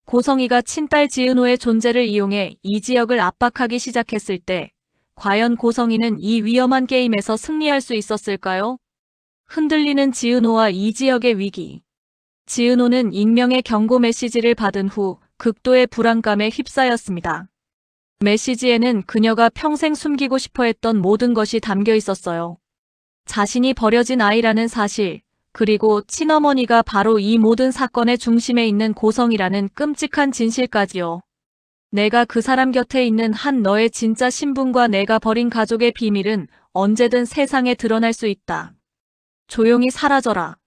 고성이가 친딸 지은호의 존재를 이용해 이지혁을 압박하기 시작했을 때 과연 고성이는 이 위험한 게임에서 승리할 수 있었을까요? 흔들리는 지은호와 이지혁의 위기. 지은호는 익명의 경고 메시지를 받은 후 극도의 불안감에 휩싸였습니다. 메시지에는 그녀가 평생 숨기고 싶어 했던 모든 것이 담겨 있었어요. 자신이 버려진 아이라는 사실, 그리고 친어머니가 바로 이 모든 사건의 중심에 있는 고성이라는 끔찍한 진실까지요. 내가 그 사람 곁에 있는 한 너의 진짜 신분과 내가 버린 가족의 비밀은 언제든 세상에 드러날 수 있다. 조용히 사라져라.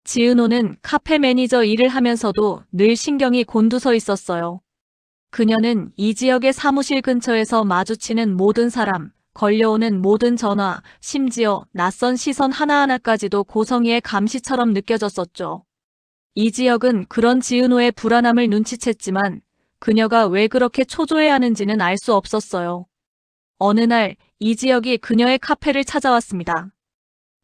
지은호는 카페 매니저 일을 하면서도 늘 신경이 곤두서 있었어요. 그녀는 이 지역의 사무실 근처에서 마주치는 모든 사람, 걸려오는 모든 전화, 심지어 낯선 시선 하나하나까지도 고성이의 감시처럼 느껴졌었죠. 이 지역은 그런 지은호의 불안함을 눈치챘지만 그녀가 왜 그렇게 초조해하는지는 알 수 없었어요. 어느 날 이 지역이 그녀의 카페를 찾아왔습니다.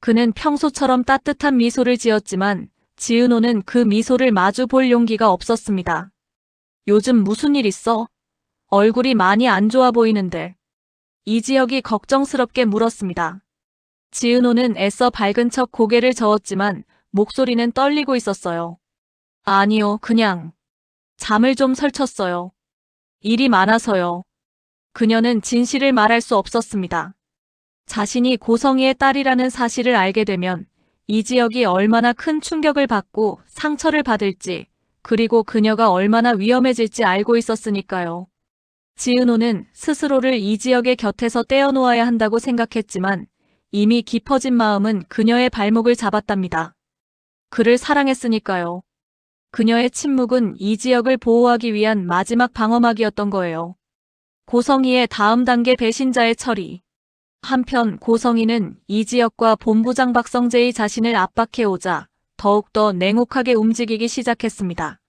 그는 평소처럼 따뜻한 미소를 지었지만 지은호는 그 미소를 마주 볼 용기가 없었습니다. 요즘 무슨 일 있어? 얼굴이 많이 안 좋아 보이는데. 이지혁이 걱정스럽게 물었습니다. 지은호는 애써 밝은 척 고개를 저었지만 목소리는 떨리고 있었어요. 아니요, 그냥 잠을 좀 설쳤어요. 일이 많아서요. 그녀는 진실을 말할 수 없었습니다. 자신이 고성이의 딸이라는 사실을 알게 되면 이지혁이 얼마나 큰 충격을 받고 상처를 받을지, 그리고 그녀가 얼마나 위험해질지 알고 있었으니까요. 지은호는 스스로를 이지혁의 곁에서 떼어놓아야 한다고 생각했지만 이미 깊어진 마음은 그녀의 발목을 잡았답니다. 그를 사랑했으니까요. 그녀의 침묵은 이지혁을 보호하기 위한 마지막 방어막이었던 거예요. 고성이의 다음 단계 배신자의 처리. 한편 고성이는 이지혁과 본부장 박성재의 자신을 압박해오자 더욱더 냉혹하게 움직이기 시작했습니다.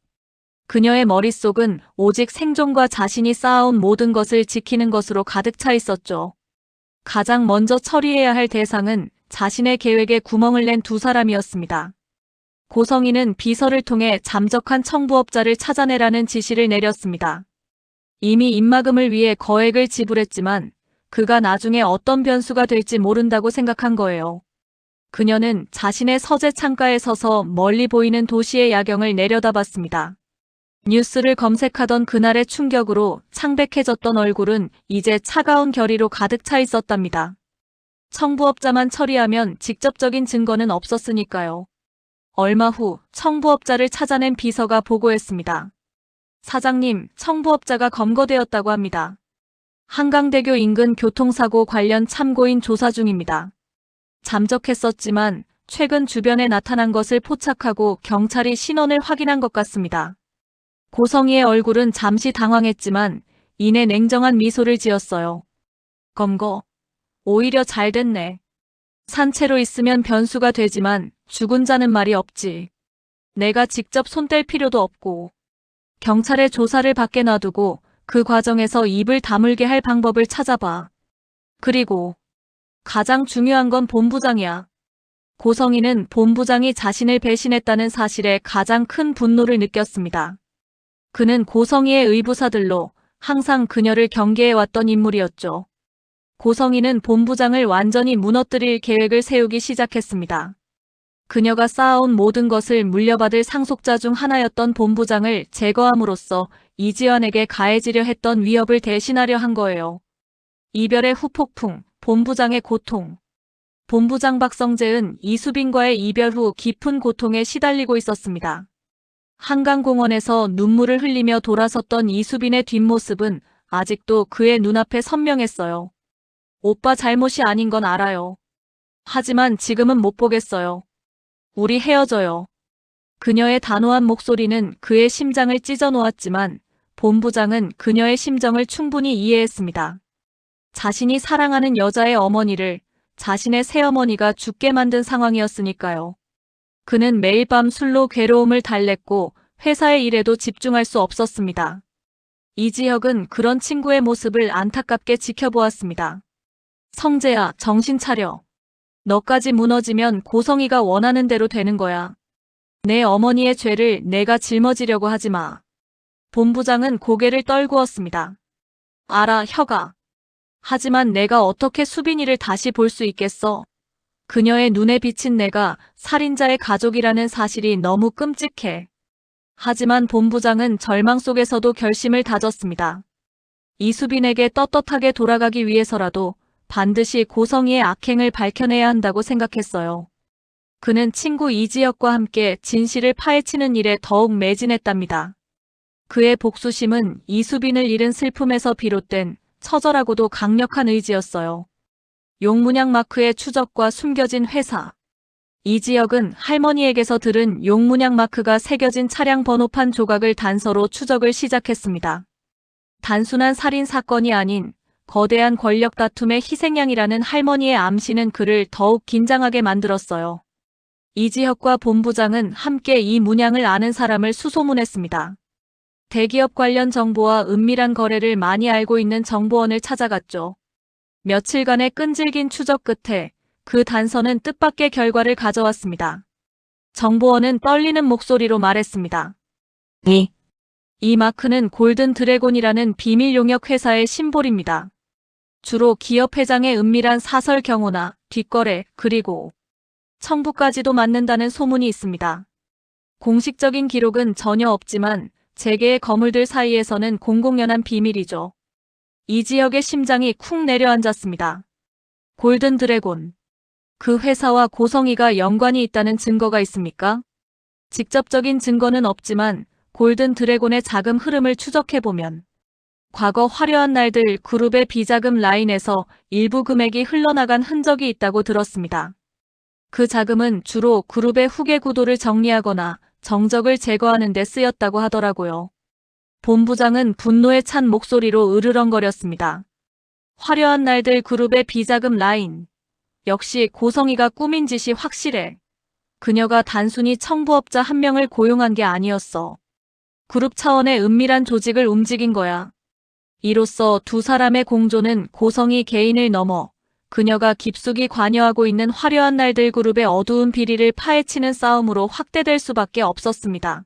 그녀의 머릿속은 오직 생존과 자신이 쌓아온 모든 것을 지키는 것으로 가득 차 있었죠. 가장 먼저 처리해야 할 대상은 자신의 계획에 구멍을 낸 두 사람이었습니다. 고성이는 비서를 통해 잠적한 청부업자를 찾아내라는 지시를 내렸습니다. 이미 입막음을 위해 거액을 지불했지만 그가 나중에 어떤 변수가 될지 모른다고 생각한 거예요. 그녀는 자신의 서재 창가에 서서 멀리 보이는 도시의 야경을 내려다봤습니다. 뉴스를 검색하던 그날의 충격으로 창백해졌던 얼굴은 이제 차가운 결의로 가득 차 있었답니다. 청부업자만 처리하면 직접적인 증거는 없었으니까요. 얼마 후 청부업자를 찾아낸 비서가 보고했습니다. 사장님, 청부업자가 검거되었다고 합니다. 한강대교 인근 교통사고 관련 참고인 조사 중입니다. 잠적했었지만 최근 주변에 나타난 것을 포착하고 경찰이 신원을 확인한 것 같습니다. 고성이의 얼굴은 잠시 당황했지만 이내 냉정한 미소를 지었어요. 검거. 오히려 잘 됐네. 산채로 있으면 변수가 되지만 죽은 자는 말이 없지. 내가 직접 손댈 필요도 없고. 경찰의 조사를 밖에 놔두고 그 과정에서 입을 다물게 할 방법을 찾아봐. 그리고 가장 중요한 건 본부장이야. 고성이는 본부장이 자신을 배신했다는 사실에 가장 큰 분노를 느꼈습니다. 그는 고성이의 의부사들로 항상 그녀를 경계해왔던 인물이었죠. 고성이는 본부장을 완전히 무너뜨릴 계획을 세우기 시작했습니다. 그녀가 쌓아온 모든 것을 물려받을 상속자 중 하나였던 본부장을 제거함으로써 이지환에게 가해지려 했던 위협을 대신하려 한 거예요. 이별의 후폭풍, 본부장의 고통. 본부장 박성재은 이수빈과의 이별 후 깊은 고통에 시달리고 있었습니다. 한강공원에서 눈물을 흘리며 돌아섰던 이수빈의 뒷모습은 아직도 그의 눈앞에 선명했어요. 오빠 잘못이 아닌 건 알아요. 하지만 지금은 못 보겠어요. 우리 헤어져요. 그녀의 단호한 목소리는 그의 심장을 찢어 놓았지만 본부장은 그녀의 심정을 충분히 이해했습니다. 자신이 사랑하는 여자의 어머니를 자신의 새어머니가 죽게 만든 상황이었으니까요. 그는 매일 밤 술로 괴로움을 달랬고 회사의 일에도 집중할 수 없었습니다. 이지혁은 그런 친구의 모습을 안타깝게 지켜보았습니다. 성재야, 정신 차려. 너까지 무너지면 고성이가 원하는 대로 되는 거야. 내 어머니의 죄를 내가 짊어지려고 하지 마. 본부장은 고개를 떨구었습니다. 알아, 혁아. 하지만 내가 어떻게 수빈이를 다시 볼 수 있겠어? 그녀의 눈에 비친 내가 살인자의 가족이라는 사실이 너무 끔찍해. 하지만 본부장은 절망 속에서도 결심을 다졌습니다. 이수빈에게 떳떳하게 돌아가기 위해서라도 반드시 고성희의 악행을 밝혀내야 한다고 생각했어요. 그는 친구 이지혁과 함께 진실을 파헤치는 일에 더욱 매진했답니다. 그의 복수심은 이수빈을 잃은 슬픔에서 비롯된 처절하고도 강력한 의지였어요. 용문양 마크의 추적과 숨겨진 회사. 이지혁은 할머니에게서 들은 용문양 마크가 새겨진 차량 번호판 조각을 단서로 추적을 시작했습니다. 단순한 살인 사건이 아닌 거대한 권력 다툼의 희생양이라는 할머니의 암시는 그를 더욱 긴장하게 만들었어요. 이지혁과 본부장은 함께 이 문양을 아는 사람을 수소문했습니다. 대기업 관련 정보와 은밀한 거래를 많이 알고 있는 정보원을 찾아갔죠. 며칠간의 끈질긴 추적 끝에 그 단서는 뜻밖의 결과를 가져왔습니다. 정보원은 떨리는 목소리로 말했습니다. 이 마크는 골든 드래곤이라는 비밀 용역 회사의 심볼입니다. 주로 기업 회장의 은밀한 사설 경호나 뒷거래 그리고 청부까지도 맡는다는 소문이 있습니다. 공식적인 기록은 전혀 없지만 재계의 거물들 사이에서는 공공연한 비밀이죠. 이 지역의 심장이 쿵 내려앉았습니다. 골든 드래곤. 그 회사와 고성희가 연관이 있다는 증거가 있습니까? 직접적인 증거는 없지만 골든 드래곤의 자금 흐름을 추적해보면 과거 화려한 날들 그룹의 비자금 라인에서 일부 금액이 흘러나간 흔적이 있다고 들었습니다. 그 자금은 주로 그룹의 후계 구도를 정리하거나 정적을 제거하는 데 쓰였다고 하더라고요. 본부장은 분노에 찬 목소리로 으르렁거렸습니다. 화려한 날들 그룹의 비자금 라인. 역시 고성희가 꾸민 짓이 확실해. 그녀가 단순히 청부업자 한 명을 고용한 게 아니었어. 그룹 차원의 은밀한 조직을 움직인 거야. 이로써 두 사람의 공조는 고성희 개인을 넘어 그녀가 깊숙이 관여하고 있는 화려한 날들 그룹의 어두운 비리를 파헤치는 싸움으로 확대될 수밖에 없었습니다.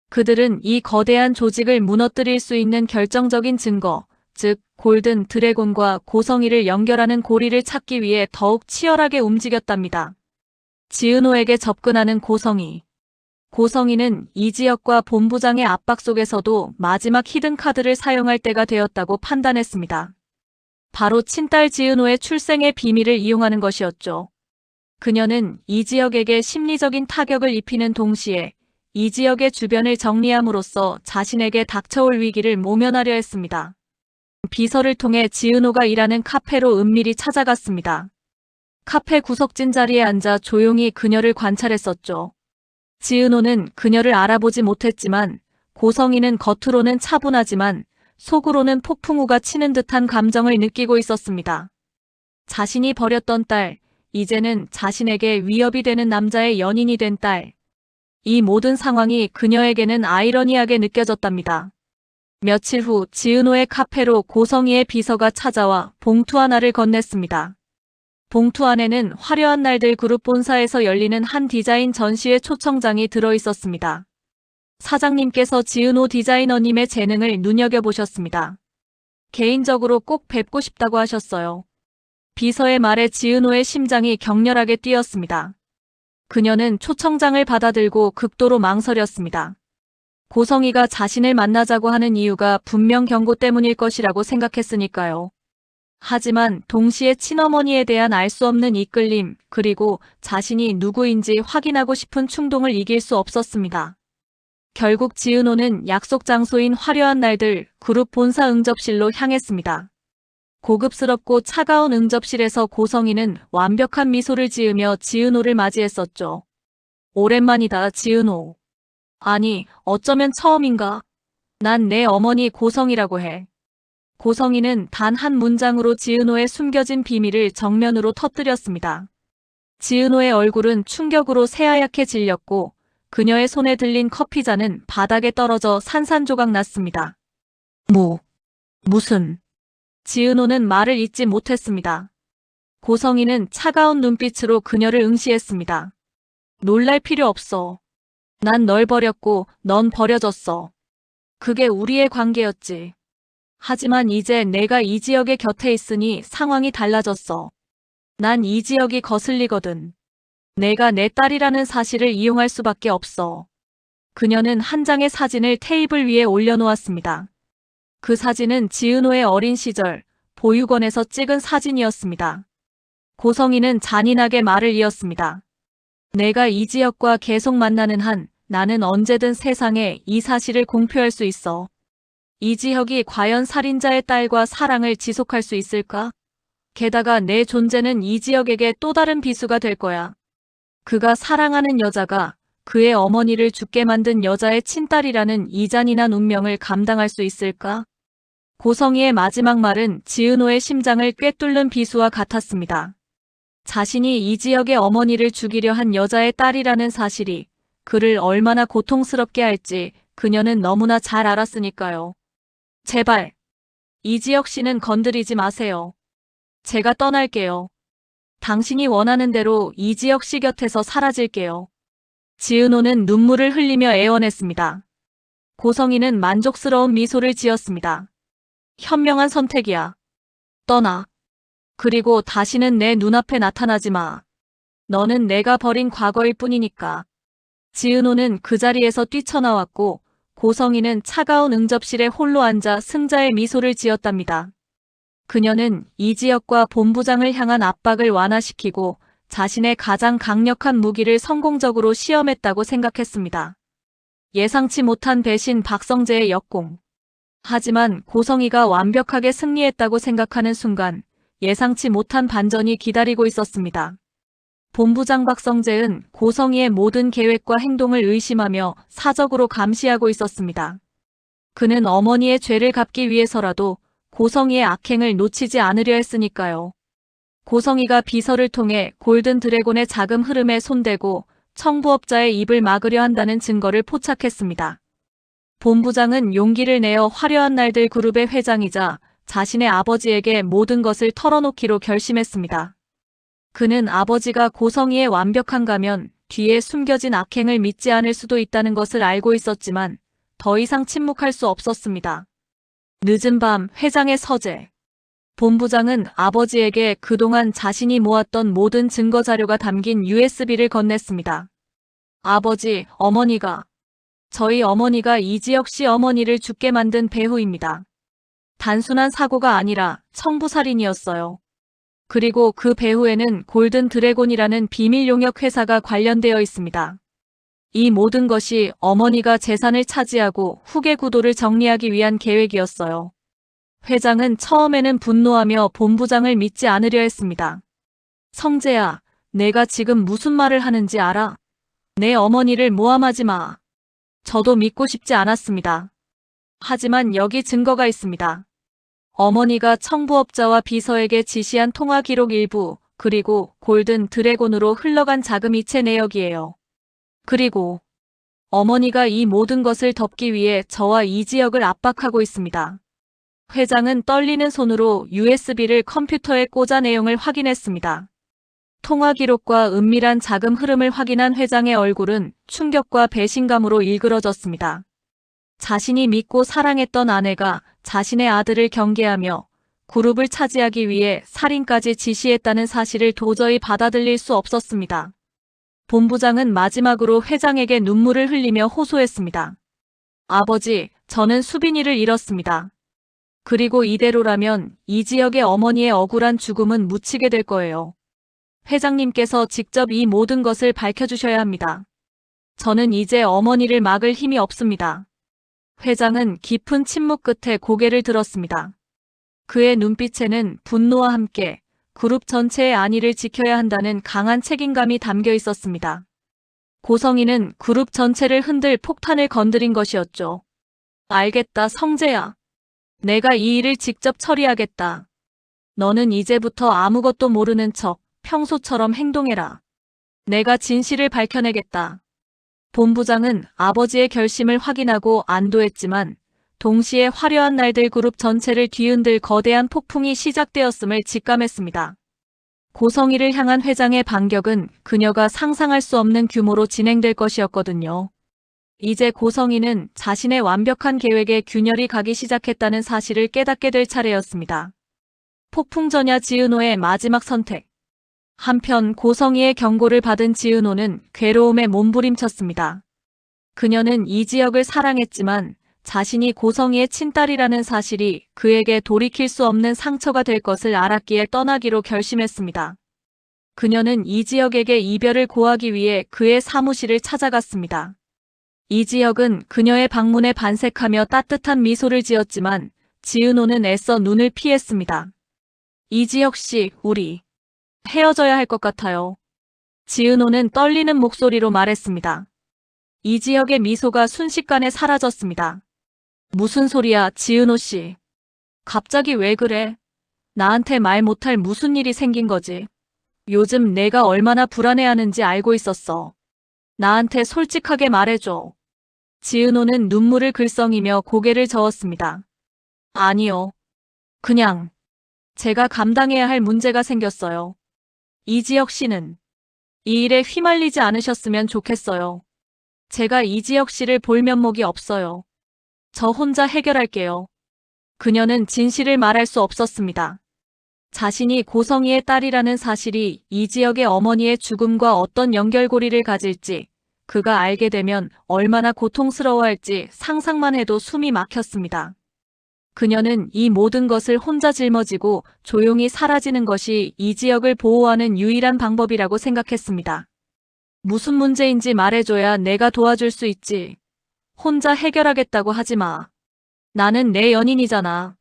그들은 이 거대한 조직을 무너뜨릴 수 있는 결정적인 증거, 즉 골든 드래곤과 고성희를 연결하는 고리를 찾기 위해 더욱 치열하게 움직였답니다. 지은호에게 접근하는 고성희. 고성희는 이지혁과 본부장의 압박 속에서도 마지막 히든카드를 사용할 때가 되었다고 판단했습니다. 바로 친딸 지은호의 출생의 비밀을 이용하는 것이었죠. 그녀는 이지혁에게 심리적인 타격을 입히는 동시에 이지혁의 주변을 정리함으로써 자신에게 닥쳐올 위기를 모면하려 했습니다. 비서를 통해 지은호가 일하는 카페로 은밀히 찾아갔습니다. 카페 구석진 자리에 앉아 조용히 그녀를 관찰했었죠. 지은호는 그녀를 알아보지 못했지만 고성희는 겉으로는 차분하지만 속으로는 폭풍우가 치는 듯한 감정을 느끼고 있었습니다. 자신이 버렸던 딸, 이제는 자신에게 위협이 되는 남자의 연인이 된 딸. 이 모든 상황이 그녀에게는 아이러니하게 느껴졌답니다. 며칠 후 지은호의 카페로 고성희의 비서가 찾아와 봉투 하나를 건넸습니다. 봉투 안에는 화려한 날들 그룹 본사에서 열리는 한 디자인 전시회 초청장이 들어있었습니다. 사장님께서 지은호 디자이너님의 재능을 눈여겨보셨습니다. 개인적으로 꼭 뵙고 싶다고 하셨어요. 비서의 말에 지은호의 심장이 격렬하게 뛰었습니다. 그녀는 초청장을 받아들고 극도로 망설였습니다. 고성희가 자신을 만나자고 하는 이유가 분명 경고 때문일 것이라고 생각했으니까요. 하지만 동시에 친어머니에 대한 알 수 없는 이끌림, 그리고 자신이 누구인지 확인하고 싶은 충동을 이길 수 없었습니다. 결국 지은호는 약속 장소인 화려한 날들 그룹 본사 응접실로 향했습니다. 고급스럽고 차가운 응접실에서 고성희는 완벽한 미소를 지으며 지은호를 맞이했었죠. 오랜만이다, 지은호. 아니, 어쩌면 처음인가? 난 내 어머니 고성희라고 해. 고성희는 단 한 문장으로 지은호의 숨겨진 비밀을 정면으로 터뜨렸습니다. 지은호의 얼굴은 충격으로 새하얗게 질렸고 그녀의 손에 들린 커피잔은 바닥에 떨어져 산산조각 났습니다. 무슨... 지은호는 말을 잇지 못했습니다. 고성희는 차가운 눈빛으로 그녀를 응시했습니다. 놀랄 필요 없어. 난 널 버렸고 넌 버려졌어. 그게 우리의 관계였지. 하지만 이제 내가 이 지역의 곁에 있으니 상황이 달라졌어. 난 이 지역이 거슬리거든. 내가 내 딸이라는 사실을 이용할 수밖에 없어. 그녀는 한 장의 사진을 테이블 위에 올려놓았습니다. 그 사진은 지은호의 어린 시절 보육원에서 찍은 사진이었습니다. 고성이는 잔인하게 말을 이었습니다. 내가 이 지역과 계속 만나는 한 나는 언제든 세상에 이 사실을 공표할 수 있어. 이 지역이 과연 살인자의 딸과 사랑을 지속할 수 있을까? 게다가 내 존재는 이 지역에게 또 다른 비수가 될 거야. 그가 사랑하는 여자가 그의 어머니를 죽게 만든 여자의 친딸이라는 이 잔인한 운명을 감당할 수 있을까? 고성이의 마지막 말은 지은호의 심장을 꿰뚫는 비수와 같았습니다. 자신이 이 지역의 어머니를 죽이려 한 여자의 딸이라는 사실이 그를 얼마나 고통스럽게 할지 그녀는 너무나 잘 알았으니까요. 제발, 이 지역 씨는 건드리지 마세요. 제가 떠날게요. 당신이 원하는 대로 이 지역 씨 곁에서 사라질게요. 지은호는 눈물을 흘리며 애원했습니다. 고성이는 만족스러운 미소를 지었습니다. 현명한 선택이야. 떠나. 그리고 다시는 내 눈앞에 나타나지 마. 너는 내가 버린 과거일 뿐이니까. 지은호는 그 자리에서 뛰쳐나왔고 고성이는 차가운 응접실에 홀로 앉아 승자의 미소를 지었답니다. 그녀는 이 지역과 본부장을 향한 압박을 완화시키고 자신의 가장 강력한 무기를 성공적으로 시험했다고 생각했습니다. 예상치 못한 배신 박성재의 역공. 하지만 고성이가 완벽하게 승리했다고 생각하는 순간 예상치 못한 반전이 기다리고 있었습니다. 본부장 박성재는 고성이의 모든 계획과 행동을 의심하며 사적으로 감시하고 있었습니다. 그는 어머니의 죄를 갚기 위해서라도 고성이의 악행을 놓치지 않으려 했으니까요. 고성이가 비서를 통해 골든 드래곤의 자금 흐름에 손대고 청부업자의 입을 막으려 한다는 증거를 포착했습니다. 본부장은 용기를 내어 화려한 날들 그룹의 회장이자 자신의 아버지에게 모든 것을 털어놓기로 결심했습니다. 그는 아버지가 고성이의 완벽한 가면 뒤에 숨겨진 악행을 믿지 않을 수도 있다는 것을 알고 있었지만 더 이상 침묵할 수 없었습니다. 늦은 밤 회장의 서재. 본부장은 아버지에게 그동안 자신이 모았던 모든 증거 자료가 담긴 USB를 건넸습니다. 아버지, 어머니가. 저희 어머니가 이지혁 씨 어머니를 죽게 만든 배후입니다. 단순한 사고가 아니라 청부살인이었어요. 그리고 그 배후에는 골든 드래곤이라는 비밀 용역 회사가 관련되어 있습니다. 이 모든 것이 어머니가 재산을 차지하고 후계 구도를 정리하기 위한 계획이었어요. 회장은 처음에는 분노하며 본부장을 믿지 않으려 했습니다. 성재야, 내가 지금 무슨 말을 하는지 알아? 내 어머니를 모함하지 마. 저도 믿고 싶지 않았습니다. 하지만 여기 증거가 있습니다. 어머니가 청부업자와 비서에게 지시한 통화 기록 일부, 그리고 골든 드래곤으로 흘러간 자금 이체 내역이에요. 그리고 어머니가 이 모든 것을 덮기 위해 저와 이 지역을 압박하고 있습니다. 회장은 떨리는 손으로 USB를 컴퓨터에 꽂아 내용을 확인했습니다. 통화 기록과 은밀한 자금 흐름을 확인한 회장의 얼굴은 충격과 배신감으로 일그러졌습니다. 자신이 믿고 사랑했던 아내가 자신의 아들을 경계하며 그룹을 차지하기 위해 살인까지 지시했다는 사실을 도저히 받아들일 수 없었습니다. 본부장은 마지막으로 회장에게 눈물을 흘리며 호소했습니다. 아버지, 저는 수빈이를 잃었습니다. 그리고 이대로라면 이 지역의 어머니의 억울한 죽음은 묻히게 될 거예요. 회장님께서 직접 이 모든 것을 밝혀주셔야 합니다. 저는 이제 어머니를 막을 힘이 없습니다. 회장은 깊은 침묵 끝에 고개를 들었습니다. 그의 눈빛에는 분노와 함께 그룹 전체의 안위를 지켜야 한다는 강한 책임감이 담겨 있었습니다. 고성이는 그룹 전체를 흔들 폭탄을 건드린 것이었죠. 알겠다, 성재야. 내가 이 일을 직접 처리하겠다. 너는 이제부터 아무것도 모르는 척 평소처럼 행동해라. 내가 진실을 밝혀내겠다. 본부장은 아버지의 결심을 확인하고 안도했지만 동시에 화려한 날들 그룹 전체를 뒤흔들 거대한 폭풍이 시작되었음을 직감했습니다. 고성이를 향한 회장의 반격은 그녀가 상상할 수 없는 규모로 진행될 것이었거든요. 이제 고성희는 자신의 완벽한 계획에 균열이 가기 시작했다는 사실을 깨닫게 될 차례였습니다. 폭풍전야 지은호의 마지막 선택. 한편 고성희의 경고를 받은 지은호는 괴로움에 몸부림쳤습니다. 그녀는 이지혁을 사랑했지만 자신이 고성희의 친딸이라는 사실이 그에게 돌이킬 수 없는 상처가 될 것을 알았기에 떠나기로 결심했습니다. 그녀는 이지혁에게 이별을 고하기 위해 그의 사무실을 찾아갔습니다. 이지혁은 그녀의 방문에 반색하며 따뜻한 미소를 지었지만 지은호는 애써 눈을 피했습니다. 이지혁 씨, 우리 헤어져야 할 것 같아요. 지은호는 떨리는 목소리로 말했습니다. 이지혁의 미소가 순식간에 사라졌습니다. 무슨 소리야, 지은호 씨. 갑자기 왜 그래? 나한테 말 못할 무슨 일이 생긴 거지? 요즘 내가 얼마나 불안해하는지 알고 있었어. 나한테 솔직하게 말해줘. 지은호는 눈물을 글썽이며 고개를 저었습니다. 아니요. 그냥 제가 감당해야 할 문제가 생겼어요. 이지혁 씨는 이 일에 휘말리지 않으셨으면 좋겠어요. 제가 이지혁 씨를 볼 면목이 없어요. 저 혼자 해결할게요. 그녀는 진실을 말할 수 없었습니다. 자신이 고성희의 딸이라는 사실이 이지혁의 어머니의 죽음과 어떤 연결고리를 가질지, 그가 알게 되면 얼마나 고통스러워할지 상상만 해도 숨이 막혔습니다. 그녀는 이 모든 것을 혼자 짊어지고 조용히 사라지는 것이 이지혁을 보호하는 유일한 방법이라고 생각했습니다. 무슨 문제인지 말해줘야 내가 도와줄 수 있지. 혼자 해결하겠다고 하지 마. 나는 내 연인이잖아.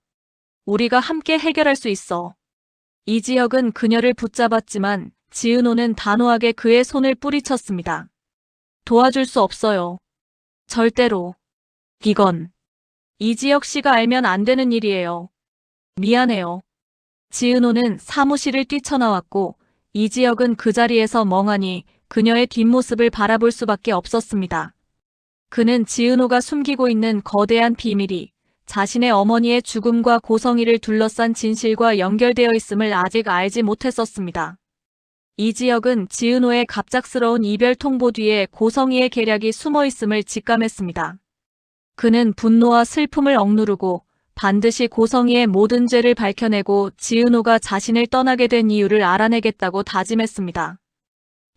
우리가 함께 해결할 수 있어. 이지혁은 그녀를 붙잡았지만 지은호는 단호하게 그의 손을 뿌리쳤습니다. 도와줄 수 없어요. 절대로. 이건 이지혁 씨가 알면 안 되는 일이에요. 미안해요. 지은호는 사무실을 뛰쳐나왔고 이지혁은 그 자리에서 멍하니 그녀의 뒷모습을 바라볼 수밖에 없었습니다. 그는 지은호가 숨기고 있는 거대한 비밀이 자신의 어머니의 죽음과 고성희를 둘러싼 진실과 연결되어 있음을 아직 알지 못했었습니다. 이지혁은 지은호의 갑작스러운 이별 통보 뒤에 고성희의 계략이 숨어 있음을 직감했습니다. 그는 분노와 슬픔을 억누르고 반드시 고성희의 모든 죄를 밝혀내고 지은호가 자신을 떠나게 된 이유를 알아내겠다고 다짐했습니다.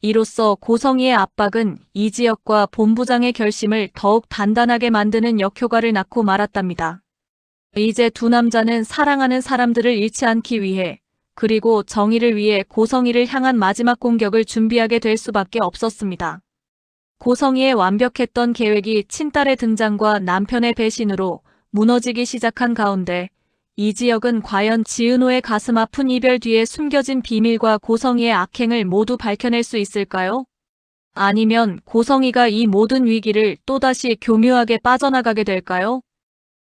이로써 고성희의 압박은 이지혁과 본부장의 결심을 더욱 단단하게 만드는 역효과를 낳고 말았답니다. 이제 두 남자는 사랑하는 사람들을 잃지 않기 위해 그리고 정의를 위해 고성희를 향한 마지막 공격을 준비하게 될 수밖에 없었습니다. 고성희의 완벽했던 계획이 친딸의 등장과 남편의 배신으로 무너지기 시작한 가운데 이지혁은 과연 지은호의 가슴 아픈 이별 뒤에 숨겨진 비밀과 고성희의 악행을 모두 밝혀낼 수 있을까요? 아니면 고성희가 이 모든 위기를 또다시 교묘하게 빠져나가게 될까요?